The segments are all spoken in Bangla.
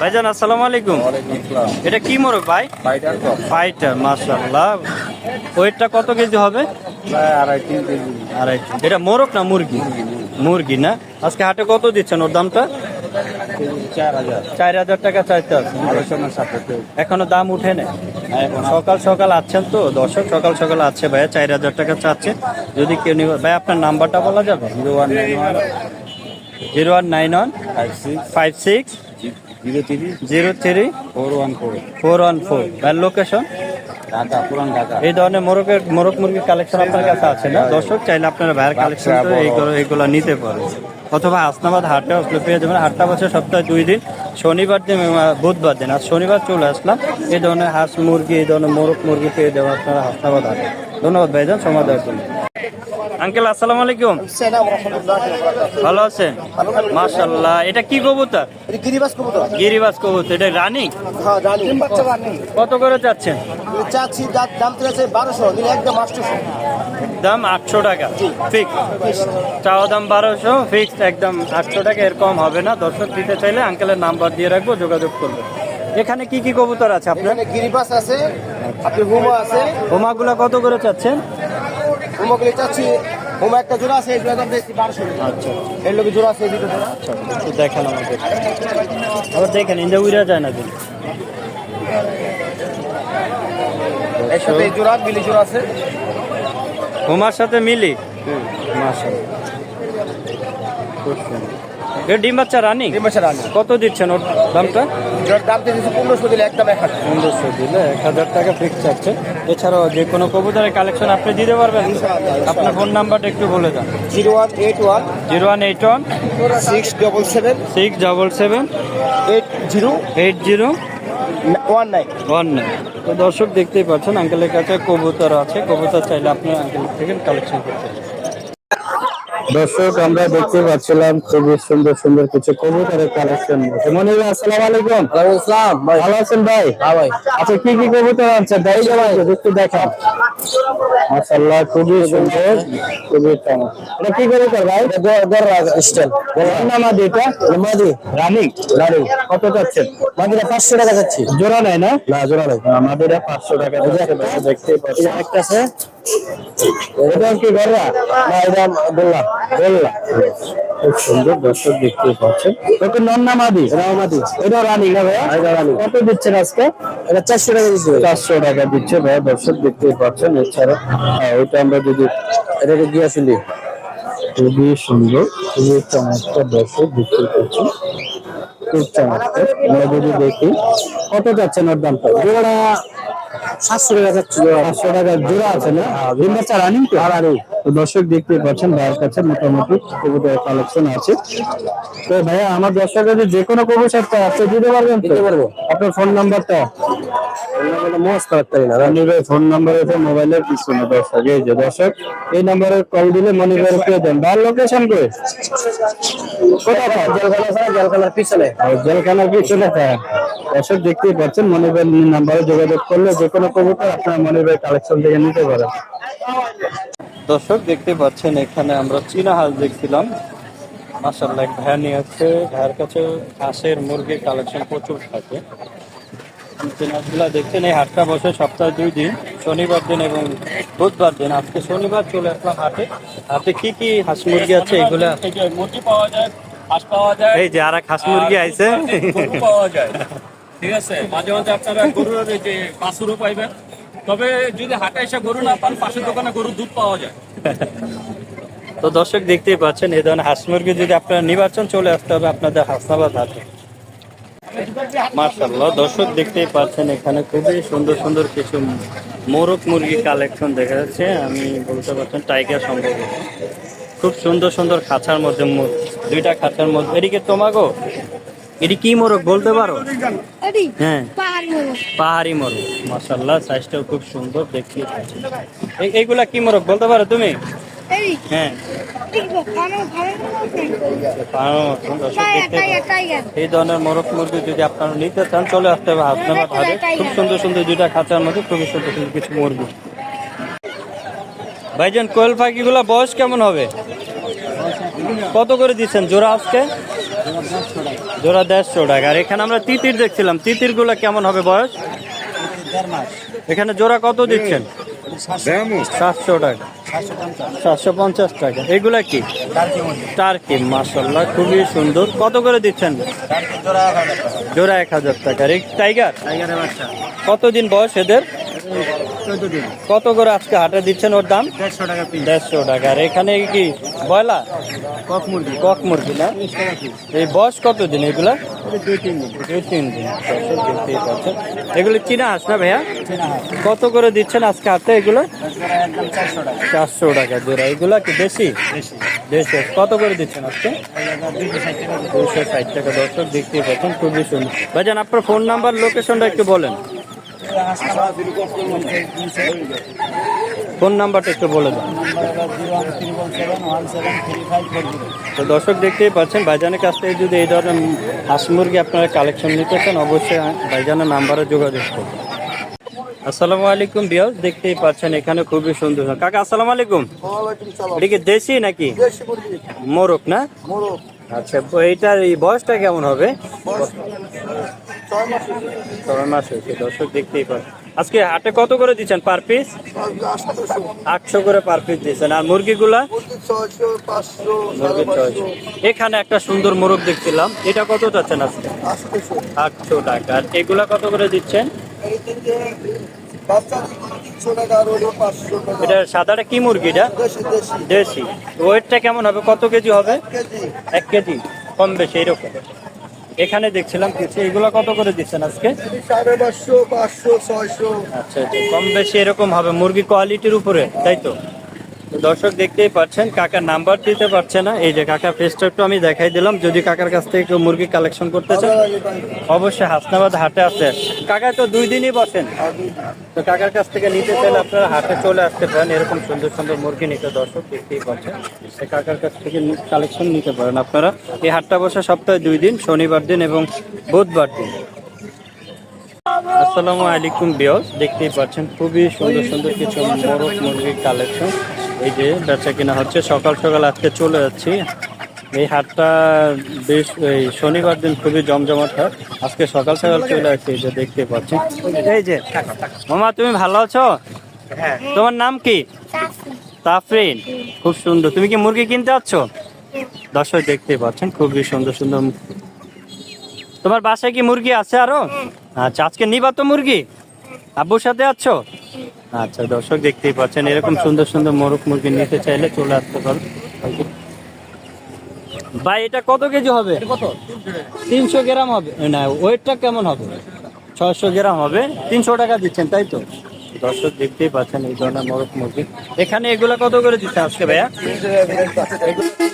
ভাইজান আসসালামু আলাইকুম। এটা কি মোরগ ভাই? ফাইটার, মাশাআল্লাহ। ওয়েটটা কত কেজি হবে? আড়াই। এটা মোরগ না মুরগি? মুরগি না। আজকে হাটে কত দিচ্ছেন ওর দামটা? 4,000 টাকা চাইতে আছে। এখনো দাম উঠে নেই। সকাল সকাল আছেন তো দর্শক, সকাল সকাল আছে ভাইয়া, 4,000 টাকা চাচ্ছে। যদি কেউ নিবে ভাই, আপনার নাম্বারটা বলা যাবে? 019156030414। ভাই লোকেশন? এই ধরনের মোরগ মুরগির কালেকশন আপনার কাছে আছে না দর্শক? চাইলে আপনারা ভাইয়ের কালেকশন এইগুলো নিতে পারেন, অথবা হাসনাবাদ হাটে আসলে পেয়ে যাবেন। হাটটা বছর সপ্তাহে 2 দিন, শনিবার দিন বুধবার দিন। আজ শনিবার চলে আসলাম। এই ধরনের হাঁস মুরগি, এই ধরনের মোরগ মুরগি পেয়ে যাবেন আপনারা হাসনাবাদ হাটে। ধন্যবাদ ভাইজান সময় দেওয়ার জন্য। আঙ্কেল আসসালামু আলাইকুম, ভালো আছেন? মাশাআল্লাহ। এটা কি কবুতর? গিরিবাজ কবুতর। এটা রানিং? কত করে চাচ্ছেন? দাম 800 টাকা ফিক্স। চাওয়া দাম 1200, ফিক্সড একদম 800 টাকা, এর কম হবে না। দর্শক দিতে চাইলে আঙ্কেলের নাম্বার দিয়ে রাখবো, যোগাযোগ করবো। এখানে কি কি কবুতর আছে আপনার? গিরিবাস আছে, আপনি হুমা আছে। হুমাগুলো কত করে চাচ্ছেন? হুমাগুলো চাচ্ছি, হুমা একটা জোড়া আছে, এগুলো দাম দিচ্ছি 1200 টাকা। আচ্ছা, এর লোক জোড়া আছে, দুটো জোড়া। আচ্ছা, একটু দেখান আমাদের। আবার দেখেন ইন্দা উইরা যায় না কিন্তু। এর সাথে এই জোড়া মিলি জোড়া আছে। হুমার সাথে মিলি, মাশাআল্লাহ, খুব সুন্দর। এর ডিম বাচ্চা রানিং? ডিম বাচ্চা রানিং। কত দিচ্ছেন ওর দামটা? জোড়ার দাম দিচ্ছি 1500 দিলে, একদম 1000। 1500 দিলে 1000 টাকা ফিক্স আছে। এছাড়াও যে কোনো কবুতরের কালেকশন আপনি দিতে পারবেন? আপনার ফোন নাম্বারটা একটু বলে দেন। 0181 0181 677 677 80 19। তো দর্শক দেখতেই পাচ্ছেন আঙ্কেলের কাছে কবুতর আছে। কবুতর চাইলে আপনি আঙ্কেল থেকে কালেকশন করতে পারেন। দর্শক আমরা দেখতে পাচ্ছিলাম খুবই সুন্দর সুন্দর কিছু কবুতরের কালেকশন। মনির ভাই আসসালামু আলাইকুম। ওয়ালাইকুম আসসালাম ভাই। ভালো আছেন ভাই? হ্যাঁ ভাই। আচ্ছা, কি কি কবুতর আছে ভাই? একটু দেখান। মাশাআল্লাহ, খুবই সুন্দর, খুবই চমৎকার। এটা কি কবুতর ভাই? গররা স্টাইল। না মাদি, এটা মাদি রানিং? কত চাচ্ছেন? মাদিরা 500 টাকা যাচ্ছে। জোড়া নাই না? না, জোড়া নাই। মাদিরা 500 টাকা যাচ্ছে। দেখতেই পাচ্ছেন একটা আছে, এটা কি গররা? না এটা বললা। খুব সুন্দর, দর্শক দেখতেই পাচ্ছেন। এটা নন না মাদি? এটাও মাদি। এটা রানিং না ভাইয়া? এটা রানিং। কত দিচ্ছেন আজকে? এটা 400 টাকা দিচ্ছে। 400 টাকা দিচ্ছে ভাইয়া, দর্শক দেখতেই পাচ্ছেন। এছাড়া ওইটা আমরা যদি এটাকে দিয়ে আসলি খুবই সুন্দর, খুবই চমৎকার, দর্শক দেখতেই পাচ্ছেন, খুব চমৎকার। আমরা যদি দেখি কত যাচ্ছেন ওর দামটা? জোড়া 700 টাকা যাচ্ছে। 500 টাকার জোড়া আছে না? ডিম বাচ্চা রানিং তো? রানিং। তো দর্শক দেখতে পাচ্ছেন ভাইয়ের কাছে মোটামুটি কবুতরের কালেকশন আছে। তো ভাইয়া আমার দর্শক যদি যে কোনো কবুতর আপনি দিতে পারবেন তো? দিতে পারবো। আপনার ফোন নাম্বারটা? মোজ করতে না। মনির ফোন নাম্বার আছে মোবাইলের পিছনে দর্শক। এই যে দর্শক, এই নাম্বারে কল দিলে মনির ভাই পেয়ে দেন। ভাইয়ের লোকেশন কই? কোথায়? জলখানার পিছনে। জেলখানার পিছনে। দর্শক দেখতেই পাচ্ছেন, মনির ভাই নাম্বারে যোগাযোগ করলে যে কোনো কবুতর আপনার মনির ভাই কালেকশন থেকে নিতে পারেন। দর্শক দেখতে পাচ্ছেন এখানে আমরা চীনা হাঁস দেখছিলাম। মাশাআল্লাহ, এক ভাইয়া নিয়ে আসছে। ভাইয়ের কাছে হাঁসের মুরগির কালেকশন প্রচুর থাকে। চীনা হাঁসগুলা দেখছেন, এই হাটটা বসে সপ্তাহে 2 দিন, শনিবার দিন এবং বুধবার দিন। আজকে শনিবার চলে আসলাম হাটে। হাটে কি কি হাঁস মুরগি আছে এগুলা? মুরগি পাওয়া যায়, হাঁস পাওয়া যায়, এই যে আর এক হাঁস মুরগি আইছে। গরু পাওয়া যায়। ঠিক আছে, মাঝে মাঝে আপনারা গরুর যে বাছুরও পাইবেন। তবে যদি হাটে এসে গরু না পান, পাশের দোকানে গরুর দুধ পাওয়া যায়। তো দর্শক দেখতেই পাচ্ছেন, এই ধরনের হাঁস মুরগি যদি আপনারা নির্বাচন চলে আসতে হবে আপনাদের হাসনাবাদ হাটে। মাশাআল্লাহ, দর্শক দেখতেই পাচ্ছেন এখানে খুবই সুন্দর সুন্দর কিছু মোরগ মুরগি কালেকশন দেখা যাচ্ছে। আমি বলতে পারছেন টাইগার সম্ভবত। খুব সুন্দর সুন্দর খাঁচার মধ্যে, 2টা খাঁচার মধ্যে। এদিকে তোমাগো, এটি কি মোরগ বলতে পারো? হ্যাঁ, পাহাড়ি মোরগ। মাশাআল্লাহ, সাইজটাও খুব সুন্দর দেখতে পাচ্ছেন। এইগুলা কি মোরগ বলতে পারো তুমি? হ্যাঁ, এই ধরনের মোরগ মুরগি যদি আপনারা নিতে চান চলে আসতে হবে হাসনাবাদ হাটে। খুব সুন্দর সুন্দর 2টা খাঁচার মধ্যে খুবই সুন্দর সুন্দর কিছু মুরগি। ভাইজান, কোয়েল পাখিগুলা বয়স কেমন হবে? কত করে দিচ্ছেন জোড়া আজকে? জোড়া 150 টাকা। আর এখানে আমরা তিতির দেখছিলাম, তিতির গুলা কেমন হবে বয়স? 1.5 মাস। এখানে জোড়া কত দিচ্ছেন? 700 টাকা, 750 টাকা। এগুলা কি? টার্কি, মাশাআল্লাহ খুবই সুন্দর। কত করে দিচ্ছেন? জোড়া 1000 টাকা। আর এই টাইগার টাইগারের বাচ্চা কতদিন বয়স এদের? 14 দিন। কত করে আজকে হাটে দিচ্ছেন ওর দাম? 150 টাকা পিস। 150 টাকা। আর এখানে কি ব্রয়লার? কক মুরগি কক মুরগি না? 30 টাকা পিস। এই বয়স কতদিন এগুলা? 2-3 দিন। 2-3 দিন। দর্শক দেখতেই পাচ্ছেন। এগুলো চীনা হাঁস না ভাইয়া? চেনা হাঁস। কত করে দিচ্ছেন আজকে হাটে এগুলো? জোড়া একদম 400 টাকা। 400 টাকা জোড়া। এগুলা কি দেশি? বেশি। দেশি। কত করে দিচ্ছেন আজকে? 260 টাকা। 260 টাকা। দর্শক দেখতেই পাচ্ছেন, খুবই সুন্দর। ভাইজান আপনার ফোন নাম্বার, লোকেশনটা একটু বলেন। ফোন নাম্বারটা একটু বলে দেন। তো দর্শক দেখতেই পাচ্ছেন, ভাইজানের কাছ থেকে যদি এই ধরনের হাঁস মুরগি আপনারা কালেকশন নিতে চান, অবশ্যই ভাইজানের নাম্বারে যোগাযোগ করবেন। আসসালামু আলাইকুম ভিউয়ার্স, দেখতেই পাচ্ছেন এখানে খুবই সুন্দর। কাকা আসসালামু আলাইকুম। এটা কি দেশি নাকি মোরগ না? আচ্ছা, এইটার এই বয়সটা কেমন হবে? 6 মাস হয়েছে। দর্শক দেখতেই পাচ্ছেন। আজকে হাটে কত করে দিচ্ছেন পার পিস? 800 করে পার পিস দিচ্ছেন। আর মুরগিগুলা? মুরগি 600। এখানে একটা সুন্দর মোরগ দেখছিলাম, এটা কত চাচ্ছেন আজকে? 800 টাকা। আর এগুলা কত করে দিচ্ছেন? এটা সাদাটা কি মুরগিটা? দেশি। ওয়েটটা কেমন হবে? কত কেজি হবে? 1 কেজি কম বেশি এরকম। এখানে দেখছিলাম কিছু, এগুলো কত করে দিচ্ছেন আজকে? 550, 500, 600। আচ্ছা আচ্ছা, কম বেশি এরকম হবে মুরগি কোয়ালিটির উপরে, তাই তো? তো দর্শক দেখতেই পাচ্ছেন, কাকার নাম্বার দিতে পারছে না। এই যে কাকার পেজটা একটু আমি দেখাই দিলাম। যদি কাকার কাছ থেকে কেউ মুরগি কালেকশন করতে চান, অবশ্যই হাসনাবাদ হাটে আসে। কাকায় তো 2 দিনই বসেন, তো কাকার কাছ থেকে নিতে চাইলে আপনারা হাটে চলে আসতে পারেন। এরকম সুন্দর সুন্দর মুরগি নিতে দর্শক দেখতেই পাচ্ছেন, সে কাকার কাছ থেকে কালেকশন নিতে পারেন আপনারা। এই হাটটা বসে সপ্তাহে 2 দিন, শনিবার দিন এবং বুধবার দিন। আসসালামু আলাইকুম ভিউয়ার্স, দেখতেই পাচ্ছেন খুবই সুন্দর সুন্দর কিছু মোরগ মুরগির কালেকশন। এই যে বেচা কিনা হচ্ছে, সকাল সকাল আজকে চলে যাচ্ছি। এই হাটটা বেশ, এই শনিবার দিন খুবই জমজমাট হাট। আজকে সকাল সকাল চলে আসছি, এই যে দেখতে পাচ্ছেন। এই যে মামা, তুমি ভালো আছো? হ্যাঁ। তোমার নাম কি? তাফরিন। খুব সুন্দর। তুমি কি মুরগি কিনতে যাচ্ছ? দর্শক দেখতে পাচ্ছেন খুবই সুন্দর সুন্দর। তোমার বাসায় কি মুরগি আছে আরো? আচ্ছা, আজকে নিবা তো মুরগি? আব্বুর সাথে আছো? আচ্ছা, দর্শক দেখতেই পাচ্ছেন, এরকম সুন্দর সুন্দর মোরগ মুরগি নিতে চাইলে চলে আসতে পারেন। ভাই এটা কত কেজি হবে? 300 গ্রাম হবে না? ওয়েটটা কেমন হবে? 600 গ্রাম হবে। 300 টাকা দিচ্ছেন, তাই তো? দর্শক দেখতেই পাচ্ছেন এই ধরনের মোরগ মুরগি। এখানে এগুলা কত করে দিচ্ছে আজকে ভাইয়া?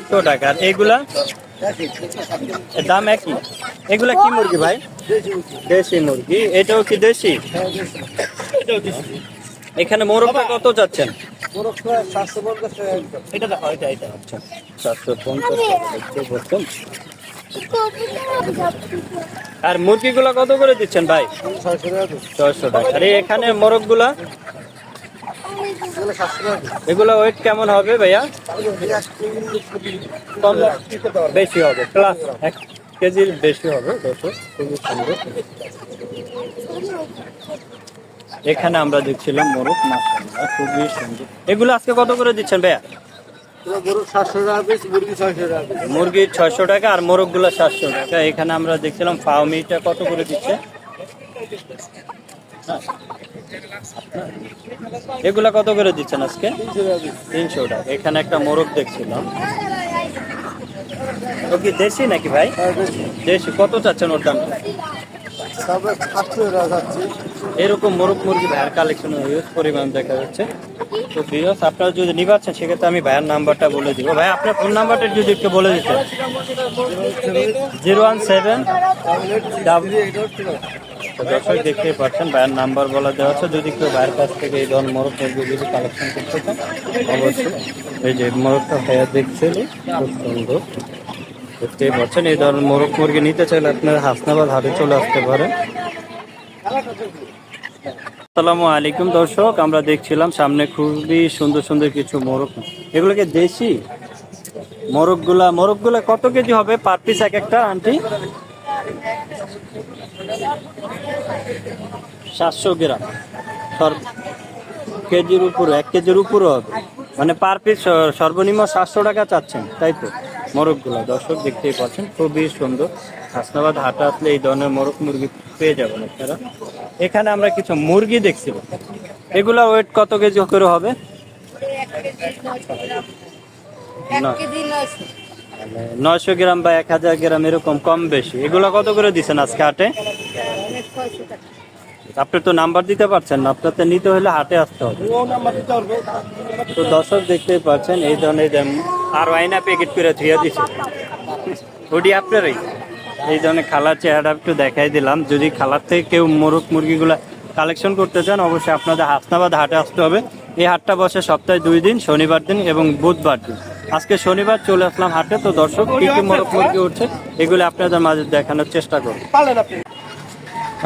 300 টাকা। আর এগুলা দাম একই? এগুলা কি মুরগি ভাই? দেশি মুরগি। এটাও কি দেশি? এখানে মোরগটা কত যাচ্ছেন? এটা দেখো, এটা আচ্ছা 750 টাকা। আর মুরগিগুলা কত করে দিচ্ছেন ভাই? 600 টাকা। আর এখানে মোরগগুলা, এগুলা ওয়েট কেমন হবে ভাইয়া? কম বেশি হবে, প্লাস 1 কেজির বেশি হবে। খুবই সুন্দর। এখানে আমরা দেখছিলাম মোরগ, মাশাআল্লাহ খুবই সুন্দর। এগুলো আজকে কত করে দিচ্ছেন ভাইয়া? মুরগি 600 টাকা আর মোরগ গুলা 700 টাকা। এখানে আমরা দেখছিলাম ফাউমিটা কত করে দিচ্ছে? এগুলা কত করে দিচ্ছেন আজকে? 300 টাকা। এখানে একটা মোরগ দেখছিলাম, ও কি দেশি নাকি ভাই? দেশি। কত চাচ্ছেন ওর দাম? এরকম মোরগ মুরগি ভাইয়ের কালেকশন হিউজ পরিমাণ দেখা যাচ্ছে। তো ভিউয়ার্স, আপনারা যদি নিবাচ্ছেন সেক্ষেত্রে আমি ভাইয়ের নাম্বারটা বলে দিব। ভাই আপনার ফোন নাম্বারটা যদি একটু বলে দিতেন। 017। দর্শক দেখতেই পাচ্ছেন ভাইয়ের নাম্বার বলা দেওয়া আছে। যদি কেউ ভাইয়ের কাছ থেকে এই ধরনের মোরগ মুরগি যদি কালেকশন করতে চান, অবশ্যই এই যে মোরগটা ভাইয়া দেখছেন, খুব সুন্দর দেখতেই পাচ্ছেন। এই ধরনের মোরগ মুরগি নিতে চাইলে আপনারা হাসনাবাদ হাটে চলে আসতে পারেন। আসসালামু আলাইকুম দর্শক, আমরা দেখছিলাম সামনে খুবই সুন্দর সুন্দর কিছু মোরগ। এগুলোকে দেশি মোরগগুলা কত কেজি হবে পার পিস এক একটা আন্টি? 700 গ্রাম কেজির উপরে, 1 কেজির উপরে হবে, মানে পার পিস সর্বনিম্ন 700 টাকা চাচ্ছেন, তাই তো? মোরগগুলো দর্শক দেখতেই পাচ্ছেন, খুবই সুন্দর। হাসনাবাদ হাটে আসলে এই ধরনের মোরগ মুরগি পেয়ে যাবেন আপনারা। এখানে আমরা কিছু মুরগি দেখছিলাম, এগুলা ওয়েট কত কেজি করে হবে? 900 গ্রাম বা 1000 গ্রাম এরকম কম বেশি। এগুলা কত করে দিচ্ছেন আজকে হাটে? আপনি তো নাম্বার দিতে পারছেন না, আপনার তো নিতে হলে হাটে আসতে হবে। তো দর্শক দেখতেই পাচ্ছেন এই ধরনের আর আয়না প্যাকেট করে ধুয়ে দিচ্ছে, ওটি আপনারই। এই ধরনের খালার চেহারা একটু দেখাই দিলাম। যদি খালার থেকে কেউ মোরগ মুরগিগুলা কালেকশন করতে চান, অবশ্যই আপনাদের হাসনাবাদ হাটে আসতে হবে। এই হাটটা বসে সপ্তাহে 2 দিন, শনিবার দিন এবং বুধবার দিন। আজকে শনিবার চলে আসলাম হাটে। তো দর্শক কি কি মোরগ মুরগি উঠছে এগুলো আপনাদের মাঝে দেখানোর চেষ্টা করব।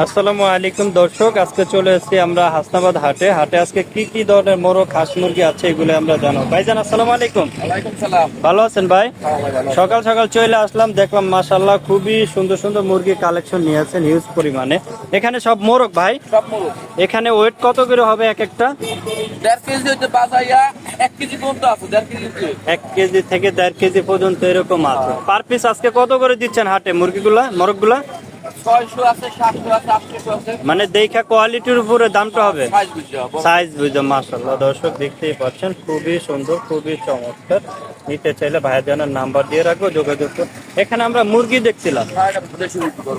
আসসালামু আলাইকুম দর্শক, আজকে চলে এসেছি আমরা হাসনাবাদ হাটে। হাটে আজকে কি কি ধরনের মোরগ হাঁস মুরগি আছে এগুলো আমরা জানাবো। ভাইজান আসসালামু আলাইকুম। ভালো আছেন ভাই? সকাল সকাল চলে আসলাম, দেখলাম মাশাআল্লাহ খুবই সুন্দর সুন্দর মুরগি কালেকশন নিয়ে আছেন হিউজ পরিমাণে। এখানে সব মোরগ ভাই? সব মোরগ। এখানে ওয়েট কত করে হবে এক একটা? 1.5 কেজি হইতে বাজাইয়া 1 কেজি পর্যন্ত আছে। 1.5 কেজি 1 কেজি থেকে 1.5 কেজি পর্যন্ত এরকম আছে। পার পিস আজকে কত করে দিচ্ছেন হাটে মুরগিগুলা, মোরগগুলা? 600 আছে, 700 আছে, 800 আছে। মানে দেখা কোয়ালিটির উপরে দামটা হবে, সাইজ বুঝছো? সাইজ বুঝে। মাশাআল্লাহ দর্শক দেখতেই পাচ্ছেন, খুবই সুন্দর, খুবই চমৎকার। নিতে চাইলে ভাইয়ের জন্য নাম্বার দিয়ে রাখবো, যোগাযোগ করুন। এখানে আমরা মুরগি দেখছিলাম,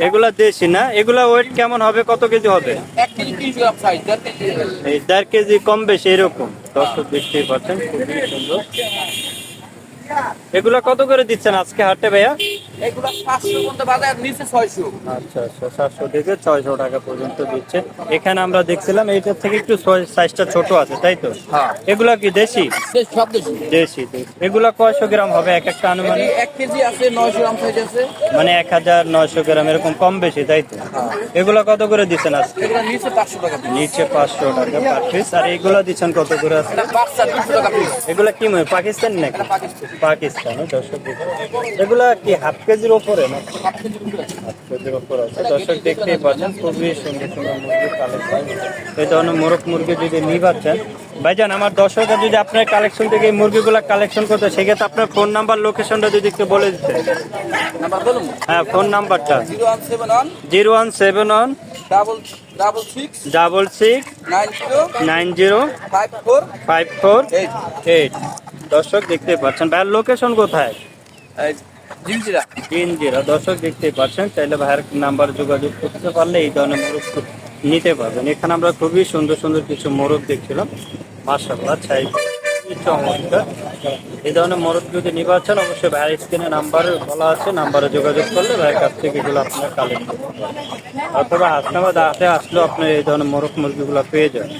এগুলা দেশি না? এগুলা ওয়েট কেমন হবে, কত কেজি হবে? 1 কেজি 30 গ্রাম সাইজ, 1.5 কেজি। এই 1.5 কেজি কম বেশি এরকম। দর্শক দেখতেই পাচ্ছেন, খুবই সুন্দর। এগুলা কত করে দিচ্ছেন আজকে হাটে ভাইয়া? এগুলা 700 পর্যন্ত বাজার, নিচে 600। আচ্ছা আচ্ছা, 700 থেকে 600 টাকা পর্যন্ত দিচ্ছে। এখানে আমরা দেখছিলাম এইটার থেকে একটু সাইজটা ছোট আছে, তাই তো? হ্যাঁ। এগুলা কি দেশি? সব দেশি। দেশি। এগুলা কয়শো গ্রাম হবে এক একটা আনুমানিক? 1 কেজি আছে, 900 গ্রাম সাইজ আছে। মানে 1900 গ্রাম এরকম কম বেশি, তাই তো? এগুলা কত করে দিচ্ছেন আজকে? এগুলা নিচে 500 টাকা পিস। নিচে 500 টাকা পার পিস। আর এগুলা দিচ্ছেন কত করে আজকে? এটা বাচ্চা 200 টাকা পিস। এগুলা কি পাকিস্তান নাকি? এটা পাকিস্তান। পাকিস্তান। দর্শক এগুলা কি হাফ কেজির ওপরে না? 7 কেজির উপরে আছে। হাফ কেজির ওপর আছে। দর্শক দেখতেই পাচ্ছেন, খুবই সুন্দর সুন্দর মুরগি কালেকশন। এই ধরনের মোরগ মুরগি যদি নিবাচ্ছেন ভাইজান, আমার দর্শকরা যদি আপনার কালেকশন থেকে এই মুরগিগুলা কালেকশন করতে, সেক্ষেত্রে আপনার ফোন নাম্বার, লোকেশনটা যদি একটু বলে দিতেন। নাম্বার বলুন। হ্যাঁ, ফোন নাম্বারটা 0171 0171 66 90 54 দর্শক দেখতে পাচ্ছেন। ভাইয়ের লোকেশন কোথায়? জিনজিরা। জিনজিরা। দর্শক দেখতে পাচ্ছেন, চাইলে ভাইয়ের নাম্বার যোগাযোগ করতে পারলে এই ধরনের মোরগ নিতে পারবেন। এখানে আমরা খুবই সুন্দর সুন্দর কিছু মোরগ দেখছিলাম, মাশাআল্লাহ চাই চমৎকার। এই ধরনের মোরগ যদি নিবার চান, অবশ্যই ভাইয়ের স্ক্রিনে নাম্বার বলা আছে, নাম্বারে যোগাযোগ করলে ভাইয়ের কাছ থেকে এগুলো আপনার কালেক্ট করতে পারবেন। অথবা হাসনাবাদ হাটে আসলেও আপনার এই ধরনের মোরগ মুরগিগুলো পেয়ে যাবেন।